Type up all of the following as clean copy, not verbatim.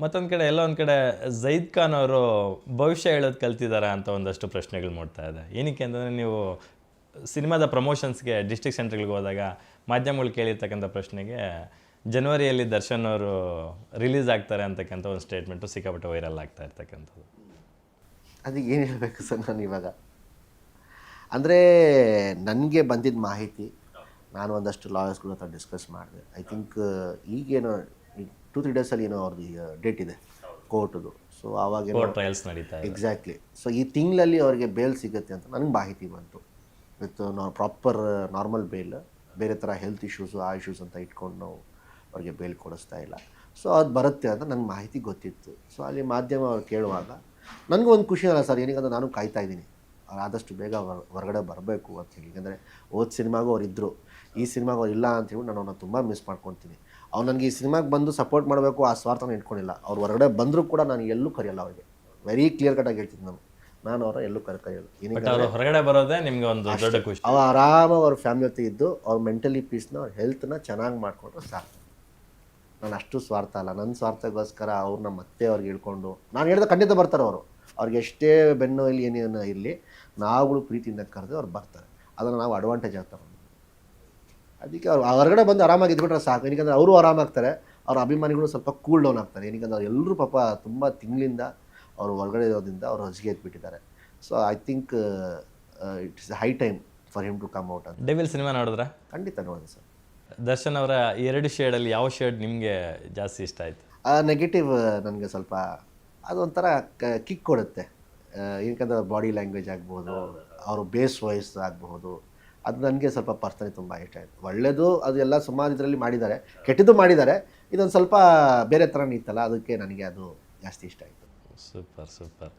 ಮತ್ತೊಂದು ಕಡೆ ಎಲ್ಲೋ ಒಂದು ಕಡೆ ಜೈದ್ ಖಾನ್ ಅವರು ಭವಿಷ್ಯ ಹೇಳೋದು ಕಲ್ತಿದ್ದಾರಾ ಅಂತ ಒಂದಷ್ಟು ಪ್ರಶ್ನೆಗಳು ಮೂಡ್ತಾ ಇದೆ. ಏನಕ್ಕೆ ಅಂತಂದರೆ ನೀವು ಸಿನಿಮಾದ ಪ್ರಮೋಷನ್ಸ್ಗೆ ಡಿಸ್ಟ್ರಿಕ್ಟ್ ಸೆಂಟ್ರಿಗೆ ಹೋದಾಗ ಮಾಧ್ಯಮಗಳು ಕೇಳಿರ್ತಕ್ಕಂಥ ಪ್ರಶ್ನೆಗೆ ಜನವರಿಯಲ್ಲಿ ದರ್ಶನ್ ಅವರು ರಿಲೀಸ್ ಆಗ್ತಾರೆ ಅಂತಕ್ಕಂಥ ಒಂದು ಸ್ಟೇಟ್ಮೆಂಟು ಸಿಕ್ಕಾಪಟ್ಟೆ ವೈರಲ್ ಆಗ್ತಾ ಇರ್ತಕ್ಕಂಥದ್ದು. ಅದು ಏನು ಹೇಳಬೇಕು ಸರ್ ನಾನು ಇವಾಗ ಅಂದರೆ ನನಗೆ ಬಂದಿದ್ದ ಮಾಹಿತಿ ನಾನು ಒಂದಷ್ಟು ಲಾಯರ್ಸ್ಗಳ ಹತ್ರ ಡಿಸ್ಕಸ್ ಮಾಡಿದೆ. ಐ ಥಿಂಕ್ ಈಗೇನೋ 2-3 ಡೇಸಲ್ಲಿ ಏನೋ ಅವ್ರದ್ದು ಡೇಟ್ ಇದೆ ಕೋರ್ಟದು. ಸೊ ಆವಾಗ ಟ್ರಯಲ್ಸ್ ನಡೀತಾ ಇದೆ. ಎಕ್ಸಾಕ್ಟ್ಲಿ. ಸೊ ಈ ತಿಂಗಳಲ್ಲಿ ಅವ್ರಿಗೆ ಬೇಲ್ ಸಿಗುತ್ತೆ ಅಂತ ನನಗೆ ಮಾಹಿತಿ ಬಂತು. ವಿತ್ ಪ್ರಾಪರ್ ನಾರ್ಮಲ್ ಬೇಲ್, ಬೇರೆ ಥರ ಹೆಲ್ತ್ ಇಶ್ಯೂಸು ಆ ಇಶ್ಯೂಸ್ ಅಂತ ಇಟ್ಕೊಂಡು ನಾವು ಅವ್ರಿಗೆ ಬೇಲ್ ಕೊಡಿಸ್ತಾ ಇಲ್ಲ. ಸೊ ಅದು ಬರುತ್ತೆ ಅಂತ ನನಗೆ ಮಾಹಿತಿ ಗೊತ್ತಿತ್ತು. ಸೊ ಅಲ್ಲಿ ಮಾಧ್ಯಮ ಅವ್ರು ಕೇಳುವಾಗ ನನಗೂ ಒಂದು ಖುಷಿ ಅಲ್ಲ ಸರ್, ಏನಕ್ಕಂದ್ರೆ ನಾನು ಕಾಯ್ತಾ ಇದ್ದೀನಿ ಆದಷ್ಟು ಬೇಗ ಹೊರಗಡೆ ಬರಬೇಕು ಅಂತೇಳಿ. ಯಾಕಂದರೆ ಓದ್ ಸಿನಿಮಾಗೂ ಅವ್ರು ಇದ್ದರು, ಈ ಸಿನಿಮಾಗೂ ಅವ್ರು ಇಲ್ಲ ಅಂತೇಳಿ ನಾನು ಅವ್ರನ್ನ ತುಂಬ ಮಿಸ್ ಮಾಡ್ಕೊತೀನಿ. ಅವ್ರು ನನಗೆ ಈ ಸಿನಿಮಾಗೆ ಬಂದು ಸಪೋರ್ಟ್ ಮಾಡಬೇಕು ಆ ಸ್ವಾರ್ಥನ ಇಟ್ಕೊಂಡಿಲ್ಲ. ಅವ್ರು ಹೊರಗಡೆ ಬಂದರೂ ಕೂಡ ನಾನು ಎಲ್ಲೂ ಕರೆಯಲ್ಲ ಅವ್ರಿಗೆ. ವೆರಿ ಕ್ಲಿಯರ್ ಕಟಾಗಿ ಹೇಳ್ತೀನಿ ನಾನು ಅವ್ರ ಎಲ್ಲೂ ಕರೆಯಲ್ಲ. ಏನಕ್ಕೆ ಹೊರಗಡೆ ಬರೋದೇ ನಿಮಗೆ ಒಂದು ದೊಡ್ಡ ಖುಷಿ. ಅವ್ರು ಆರಾಮಾಗಿ ಅವ್ರ ಫ್ಯಾಮಿಲಿ ಜೊತೆ ಇದ್ದು ಅವ್ರ ಮೆಂಟಲಿ ಪೀಸ್ನ ಅವ್ರ ಹೆಲ್ತ್ನ ಚೆನ್ನಾಗಿ ಮಾಡಿಕೊಂಡ್ರೆ ಸಾಕು. ನಾನು ಅಷ್ಟು ಸ್ವಾರ್ಥ ಅಲ್ಲ, ನನ್ನ ಸ್ವಾರ್ಥಗೋಸ್ಕರ ಅವ್ರನ್ನ ಮತ್ತೆ ಅವ್ರಿಗೆ ಹೇಳ್ಕೊಂಡು ನಾನು ಹೇಳಿದ್ರೆ ಖಂಡಿತ ಬರ್ತಾರೆ ಅವರು. ಅವ್ರಿಗೆ ಎಷ್ಟೇ ಬೆನ್ನು ಇಲ್ಲಿ ಏನೇನು ಇರಲಿ ನಾವುಗಳು ಪ್ರೀತಿಯಿಂದ ಕರೆದು ಅವ್ರು ಬರ್ತಾರೆ. ಅದನ್ನು ನಾವು ಅಡ್ವಾಂಟೇಜ್ ಆಗ್ತಾರೆ. ಅದಕ್ಕೆ ಅವ್ರು ಹೊರಗಡೆ ಬಂದು ಆರಾಮಾಗಿ ಇದ್ಬಿಟ್ರೆ ಸಾಕು. ಏನಕ್ಕೆ ಅವರು ಆರಾಮಾಗ್ತಾರೆ, ಅವ್ರ ಅಭಿಮಾನಿಗಳು ಸ್ವಲ್ಪ ಕೂಲ್ ಡೌನ್ ಆಗ್ತಾರೆ. ಏನಕ್ಕೆ ಅವ್ರು ಎಲ್ಲರೂ ಪಾಪ ತುಂಬ ತಿಂಗಳಿಂದ ಅವರು ಹೊರಗಡೆ ಇರೋದ್ರಿಂದ ಅವ್ರು ಹಸಿಗೆ ಎದ್ಬಿಟ್ಟಿದ್ದಾರೆ. So I think it's high time for him to come out ಅಂತ. ಡೆವಿಲ್ ಸಿನಿಮಾ ನೋಡಿದ್ರೆ ಖಂಡಿತ ನೋಡಿದೆ ಸರ್. ದರ್ಶನ್ ಅವರ 2 ಶೇಡಲ್ಲಿ ಯಾವ ಶೇಡ್ ನಿಮಗೆ ಜಾಸ್ತಿ ಇಷ್ಟ ಆಯಿತು? ನೆಗೆಟಿವ್ ನನಗೆ ಸ್ವಲ್ಪ ಅದೊಂಥರ ಕಿಕ್ ಕೊಡುತ್ತೆ. ಏನಕ್ಕಂದ್ರೆ ಬಾಡಿ ಲ್ಯಾಂಗ್ವೇಜ್ ಆಗ್ಬೋದು, ಅವರು ಬೇಸ್ ವಾಯ್ಸ್ ಆಗಬಹುದು, ಅದು ನನಗೆ ಸ್ವಲ್ಪ ಪರ್ಸನಲಿ ತುಂಬ ಇಷ್ಟ ಆಯಿತು. ಒಳ್ಳೆಯದು ಅದು ಎಲ್ಲ ಸುಮಾರು ಇದರಲ್ಲಿ ಮಾಡಿದ್ದಾರೆ, ಕೆಟ್ಟದ್ದು ಮಾಡಿದ್ದಾರೆ. ಇದೊಂದು ಸ್ವಲ್ಪ ಬೇರೆ ಥರ ಇತ್ತಲ್ಲ, ಅದಕ್ಕೆ ನನಗೆ ಅದು ಜಾಸ್ತಿ ಇಷ್ಟ ಆಯಿತು. Super super.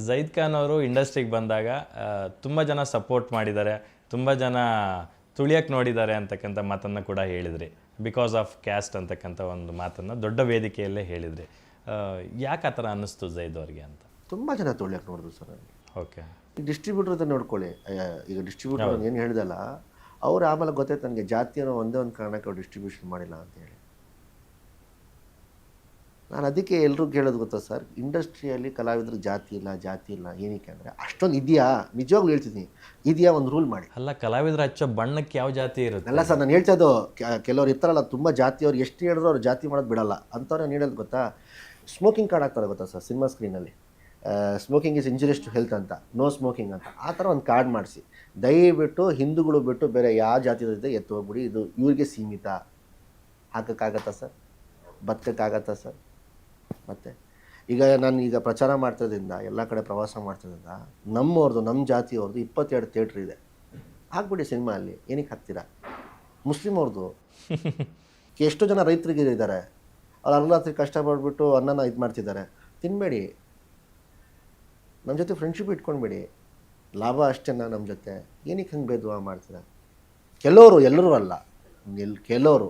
ಜೈದ್ ಖಾನ್ ಅವರು ಇಂಡಸ್ಟ್ರಿಗೆ ಬಂದಾಗ ತುಂಬ ಜನ ಸಪೋರ್ಟ್ ಮಾಡಿದ್ದಾರೆ, ತುಂಬ ಜನ ತುಳಿಯಕ್ಕೆ ನೋಡಿದ್ದಾರೆ ಅಂತಕ್ಕಂಥ ಮಾತನ್ನು ಕೂಡ ಹೇಳಿದ್ರಿ. ಬಿಕಾಸ್ ಆಫ್ ಕ್ಯಾಸ್ಟ್ ಅಂತಕ್ಕಂಥ ಒಂದು ಮಾತನ್ನು ದೊಡ್ಡ ವೇದಿಕೆಯಲ್ಲೇ ಹೇಳಿದ್ರಿ. ಯಾಕೆ ಆ ಥರ ಅನ್ನಿಸ್ತು ಜೈದ್ ಅವ್ರಿಗೆ ಅಂತ? ತುಂಬ ಜನ ತುಳಿಯಕ್ಕೆ ನೋಡಿದ್ರು ಸರ್ ನನಗೆ. ಓಕೆ. ಈ ಡಿಸ್ಟ್ರಿಬ್ಯೂಟರ್ ಅಂತ ನೋಡ್ಕೊಳ್ಳಿ. ಈಗ ಡಿಸ್ಟ್ರಿಬ್ಯೂಟರ್ ಏನು ಹೇಳ್ದಲ್ಲ, ಅವ್ರು ಆಮೇಲೆ ಗೊತ್ತಾಯ್ತು ನನಗೆ ಜಾತಿಯನ್ನು ಒಂದೇ ಒಂದು ಕಾರಣಕ್ಕೆ ಅವ್ರು ಡಿಸ್ಟ್ರಿಬ್ಯೂಷನ್ ಮಾಡಿಲ್ಲ ಅಂತೇಳಿ. ನಾನು ಅದಕ್ಕೆ ಎಲ್ಲರೂ ಕೇಳೋದು ಗೊತ್ತಾ ಸರ್, ಇಂಡಸ್ಟ್ರಿಯಲ್ಲಿ ಕಲಾವಿದರು ಜಾತಿ ಇಲ್ಲ ಏನಕ್ಕೆ ಅಂದರೆ ಅಷ್ಟೊಂದು ಇದೆಯಾ? ನಿಜವಾಗ್ಲೂ ಹೇಳ್ತಿದ್ದೀನಿ, ಇದೆಯಾ ಒಂದು ರೂಲ್ ಮಾಡಿ. ಅಲ್ಲ, ಕಲಾವಿದರು ಹಚ್ಚೋ ಬಣ್ಣಕ್ಕೆ ಯಾವ ಜಾತಿ ಇರುತ್ತೆ? ಅಲ್ಲ ಸರ್, ನಾನು ಹೇಳ್ತಾ ಇದ್ದು ಕೆಲವ್ರು ಇರ್ತಾರಲ್ಲ ತುಂಬ ಜಾತಿಯವ್ರು, ಎಷ್ಟು ಹೇಳಿದ್ರು ಅವ್ರು ಜಾತಿ ಮಾಡೋದು ಬಿಡಲ್ಲ ಅಂಥವ್ರು. ನಾನು ಹೇಳೋದು ಗೊತ್ತಾ, ಸ್ಮೋಕಿಂಗ್ ಕಾರ್ಡ್ ಹಾಕ್ತಾರೆ ಗೊತ್ತಾ ಸರ್ ಸಿನಿಮಾ ಸ್ಕ್ರೀನಲ್ಲಿ, smoking is injurious to health ಅಂತ, ನೋ ಸ್ಮೋಕಿಂಗ್ ಅಂತ. ಆ ಥರ ಒಂದು ಕಾರ್ಡ್ ಮಾಡಿಸಿ ದಯವಿಟ್ಟು ಹಿಂದೂಗಳು ಬಿಟ್ಟು ಬೇರೆ ಯಾವ ಜಾತಿ ಜೊತೆ ಎತ್ತು ಹೋಗ್ಬಿಡಿ, ಇದು ಇವ್ರಿಗೆ ಸೀಮಿತ. ಹಾಕೋಕ್ಕಾಗತ್ತಾ ಸರ್? ಬದುಕೋಕ್ಕಾಗತ್ತಾ ಸರ್? ಮತ್ತು ಈಗ ಪ್ರಚಾರ ಮಾಡ್ತಿರೋದ್ರಿಂದ, ಎಲ್ಲ ಕಡೆ ಪ್ರವಾಸ ಮಾಡ್ತಿರೋದ್ರಿಂದ ನಮ್ಮ ಜಾತಿಯವ್ರದ್ದು 22 ಥಿಯೇಟ್ರ್ ಇದೆ. ಹಾಕ್ಬಿಡಿ ಸಿನಿಮಾ ಅಲ್ಲಿ. ಏನಕ್ಕೆ ಹಾಕ್ತೀರಾ? ಮುಸ್ಲಿಮ್ ಅವ್ರದ್ದು ಎಷ್ಟೋ ಜನ ರೈತರಿಗೆ ಇದ್ದಾರೆ, ಅವ್ರು ಅರ್ಧರಾತ್ರಿ ಕಷ್ಟಪಡ್ಬಿಟ್ಟು ಅನ್ನನ ಇದು ಮಾಡ್ತಿದ್ದಾರೆ. ತಿನ್ನಬೇಡಿ, ನಮ್ಮ ಜೊತೆ ಫ್ರೆಂಡ್ಶಿಪ್ ಇಟ್ಕೊಂಡ್ಬೇಡಿ, ಲಾಭ ಅಷ್ಟೇನಾ ನಮ್ಮ ಜೊತೆ? ಏನಕ್ಕೆ ಹಂಗೆ ಭೇದ ಭಾವ ಮಾಡ್ತೀರಾ? ಕೆಲವರು, ಎಲ್ಲರೂ ಅಲ್ಲ, ಕೆಲವರು,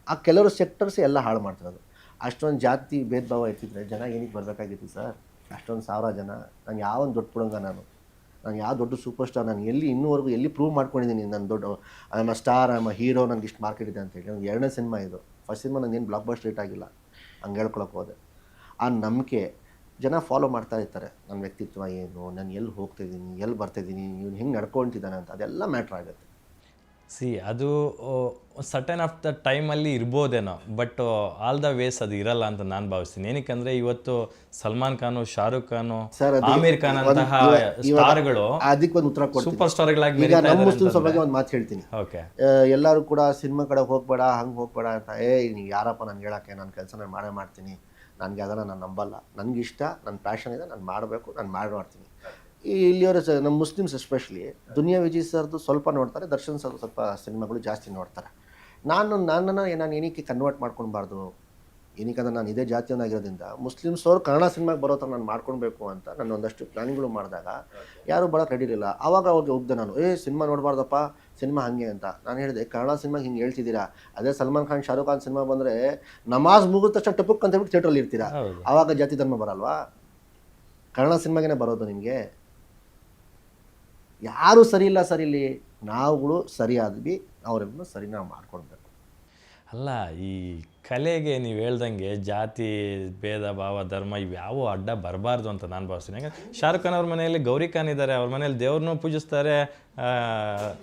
ಆ ಕೆಲವರು ಸೆಕ್ಟರ್ಸ್ ಎಲ್ಲ ಹಾಳು ಮಾಡ್ತಿರೋದು. ಅಷ್ಟೊಂದು ಜಾತಿ ಭೇದ ಭಾವ ಇರ್ತಿದ್ರೆ ಜನ ಏನಕ್ಕೆ ಬರಬೇಕಾಗಿತ್ತು ಸರ್? ಅಷ್ಟೊಂದು 1000 ಜನ. ನಾನು ಯಾವೊಂದು ದೊಡ್ಡ ಪುಡಂಗ, ನಾನು ಯಾವ ದೊಡ್ಡ ಸೂಪರ್ ಸ್ಟಾರ್, ನಾನು ಇನ್ನೂವರೆಗೂ ಎಲ್ಲಿ ಪ್ರೂವ್ ಮಾಡ್ಕೊಂಡಿದ್ದೀನಿ ನಾನು ದೊಡ್ಡ I am a star, I am a hero, ನನಗೆ ಇಷ್ಟು ಮಾರ್ಕೆಟ್ ಇದೆ ಅಂತೇಳಿ. ನನಗೆ 2ನೇ ಸಿನಿಮಾ ಇದು. ಫಸ್ಟ್ ಸಿನಿಮಾ ನಾನು ಏನು ಬ್ಲಾಕ್ ಬಸ್ಟರ್ ಹಿಟ್ ಆಗಿಲ್ಲ, ಹಂಗೆ ಹೇಳ್ಕೊಳಕ್ಕೆ ಹೋದೆ. ಆ ನಂಬಿಕೆ ಜನ ಫಾಲೋ ಮಾಡ್ತಾ ಇರ್ತಾರೆ. ನನ್ನ ವ್ಯಕ್ತಿತ್ವ ಏನು, ನಾನು ಎಲ್ಲಿ ಹೋಗ್ತಾಯಿದ್ದೀನಿ, ಎಲ್ಲಿ ಬರ್ತಾಯಿದ್ದೀನಿ, ಇವ್ನು ಹೆಂಗೆ ನಡ್ಕೊಳ್ತಿದ್ದಾನೆ ಅಂತ, ಅದೆಲ್ಲ ಮ್ಯಾಟ್ರ್ ಆಗುತ್ತೆ. ಅದು ಸರ್ಟನ್ ಆಫ್ ದ ಟೈಮಲ್ಲಿ ಇರ್ಬೋದೇನೋ, ಬಟ್ ಆಲ್ ದ ವೇಸ್ ಅದು ಇರಲ್ಲ ಅಂತ ನಾನು ಭಾವಿಸ್ತೀನಿ. ಏನಕ್ಕೆ ಇವತ್ತು ಸಲ್ಮಾನ್ ಖಾನು, ಶಾರುಖ್ ಖಾನು, ಆಮಿರ್ ಖಾನ್ ಅಂತಹ ಸ್ಟಾರ್ಗಳು ಅದಕ್ಕೊಂದು ಉತ್ತರ ಕೊಡ್ತೀನಿ. ಸೂಪರ್ ಸ್ಟಾರ್ಗಳಾಗಿ ಮುಸ್ಲಿಮ್ಸ್ ಬಗ್ಗೆ ಒಂದು ಮಾತು ಹೇಳ್ತೀನಿ. ಓಕೆ, ಎಲ್ಲರೂ ಕೂಡ ಸಿನಿಮಾ ಕಡೆ ಹೋಗ್ಬೇಡ, ಹಂಗೆ ಹೋಗ್ಬೇಡ ಅಂತ. ನೀವು ಯಾರಪ್ಪ ನನಗೆ ಹೇಳೋಕ್ಕೆ? ನನ್ನ ಕೆಲಸ ನಾನು ಮಾಡೇ ಮಾಡ್ತೀನಿ, ನನಗೆ ಅದನ್ನು ನಾನು ನಂಬಲ್ಲ, ನನಗಿಷ್ಟ, ನನ್ನ ಪ್ಯಾಷನ್ ಇದೆ, ನಾನು ಮಾಡಬೇಕು, ನಾನು ಮಾಡ್ತೀನಿ. ಇಲ್ಲಿಯವರು ನಮ್ಮ ಮುಸ್ಲಿಮ್ಸ್ ಎಸ್ಪೆಷಲಿ ದುನಿಯಾ ವಿಜಯ್ ಸರ್ದು ಸ್ವಲ್ಪ ನೋಡ್ತಾರೆ, ದರ್ಶನ್ ಸರ್ದು ಸ್ವಲ್ಪ ಸಿನಿಮಾಗಳು ಜಾಸ್ತಿ ನೋಡ್ತಾರೆ. ನಾನು ಏನಕ್ಕೆ ಕನ್ವರ್ಟ್ ಮಾಡ್ಕೊಳ್ಬಾರ್ದು? ಏನಕ್ಕಂದ್ರೆ ನಾನು ಇದೇ ಜಾತಿಯವನಾಗಿರೋದ್ರಿಂದ ಮುಸ್ಲಿಮ್ಸ್ ಅವರು ಕನ್ನಡ ಸಿನಿಮಾಗೆ ಬರೋ ಥರ ನಾನು ಮಾಡ್ಕೊಳ್ಬೇಕು ಅಂತ ನಾನು ಒಂದಷ್ಟು ಪ್ಲಾನಿಂಗ್ಗಳು ಮಾಡಿದಾಗ ಯಾರೂ ಬರೋಕ್ಕೆ ರೆಡಿ ಇರಲಿಲ್ಲ. ಆವಾಗ ಅವ್ರಿಗೆ ಹೋಗ್ದೆ ನಾನು, ಸಿನಿಮಾ ನೋಡಬಾರ್ದಪ್ಪ, ಸಿನಿಮಾ ಹಾಗೆ ಅಂತ. ನಾನು ಹೇಳಿದೆ, ಕನ್ನಡ ಸಿನಿಮಾಗೆ ಹಿಂಗೆ ಹೇಳ್ತಿದ್ದೀರಾ, ಅದೇ ಸಲ್ಮಾನ್ ಖಾನ್, ಶಾರುಖ್ ಖಾನ್ ಸಿನಿಮಾ ಬಂದರೆ ನಮಾಜ್ ಮುಗಿದ ತಕ್ಷಣ ಟಪುಕ್ ಅಂತ ಹೇಳ್ಬಿಟ್ಟು ಥಿಯೇಟ್ರಲ್ಲಿ ಇರ್ತೀರಾ. ಆವಾಗ ಜಾತಿ ಧರ್ಮ ಬರಲ್ವಾ? ಕನ್ನಡ ಸಿನಿಮಾಗೇ ಬರೋದು ನಿಮಗೆ. ಯಾರೂ ಸರಿ ಇಲ್ಲ ಸರ್, ಇಲ್ಲಿ ನಾವುಗಳು ಸರಿಯಾದ್ವಿ, ಅವರೆಲ್ಲರೂ ಸರಿ ನಾವು ಮಾಡ್ಕೊಳ್ಬೇಕು. ಅಲ್ಲ, ಈ ಕಲೆಗೆ ನೀವು ಹೇಳ್ದಂಗೆ ಜಾತಿ ಭೇದ ಭಾವ ಧರ್ಮ ಇವ್ಯಾವು ಅಡ್ಡ ಬರಬಾರ್ದು ಅಂತ ನಾನು ಭಾವಿಸ್ತೀನಿ. ಯಾಕಂದ್ರೆ ಶಾರುಖ್ ಖಾನ್ ಅವ್ರ ಮನೆಯಲ್ಲಿ ಗೌರಿ ಖಾನ್ ಇದ್ದಾರೆ, ಅವ್ರ ಮನೇಲಿ ದೇವ್ರನ್ನೂ ಪೂಜಿಸ್ತಾರೆ,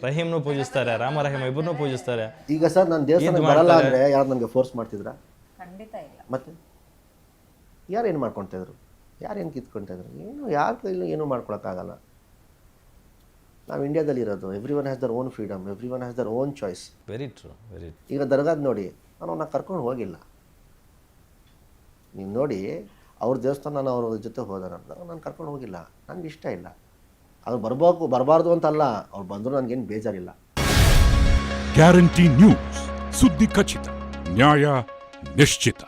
ರಹೀಮ್ನೂ ಪೂಜಿಸ್ತಾರೆ, ರಾಮ ರಹೀಮ್ ಇಬ್ಬರನ್ನೂ ಪೂಜಿಸ್ತಾರೆ. ಈಗ ಸರ್ ನಾನು ದೇವಸ್ಥಾನಕ್ಕೆ ಬರಲ್ಲ ಅಂದರೆ ಯಾರು ನನಗೆ ಫೋರ್ಸ್ ಮಾಡ್ತಿದ್ರಾ? ಖಂಡಿತ ಇಲ್ಲ. ಮತ್ತೆ ಯಾರು ಏನು ಮಾಡ್ಕೊಳ್ತಾಯಿದ್ರು, ಯಾರು ಏನು ಕಿತ್ಕೊಳ್ತಾಯಿದ್ರು? ಏನು ಯಾರ ಕೈಲೂ ಏನೂ ಮಾಡ್ಕೊಳಕ್ಕಾಗಲ್ಲ. ನಾವು ಇಂಡಿಯಾದಲ್ಲಿ ಇರೋದು, every one has their own freedom, every one has their own choice. Very true, very. ಈಗ ದರ್ಗಾದ ನೋಡಿ, ನಾನು ಅವನ್ನ ಕರ್ಕೊಂಡು ಹೋಗಿಲ್ಲ. ನೀವು ನೋಡಿ, ಅವ್ರ ದೇವಸ್ಥಾನ ನಾನು ಅವ್ರ ಜೊತೆ ಹೋದ ನಾನು ಕರ್ಕೊಂಡು ಹೋಗಿಲ್ಲ. ನನಗೆ ಇಷ್ಟ ಇಲ್ಲ. ಅವ್ರು ಬರಬಾರ್ದು ಅಂತಲ್ಲ, ಅವ್ರು ಬಂದರೂ ನನಗೇನು ಬೇಜಾರಿಲ್ಲ. ಗ್ಯಾರಂಟಿ ನ್ಯೂಸ್, ಸುದ್ದಿ ಖಚಿತ, ನ್ಯಾಯ ನಿಶ್ಚಿತ.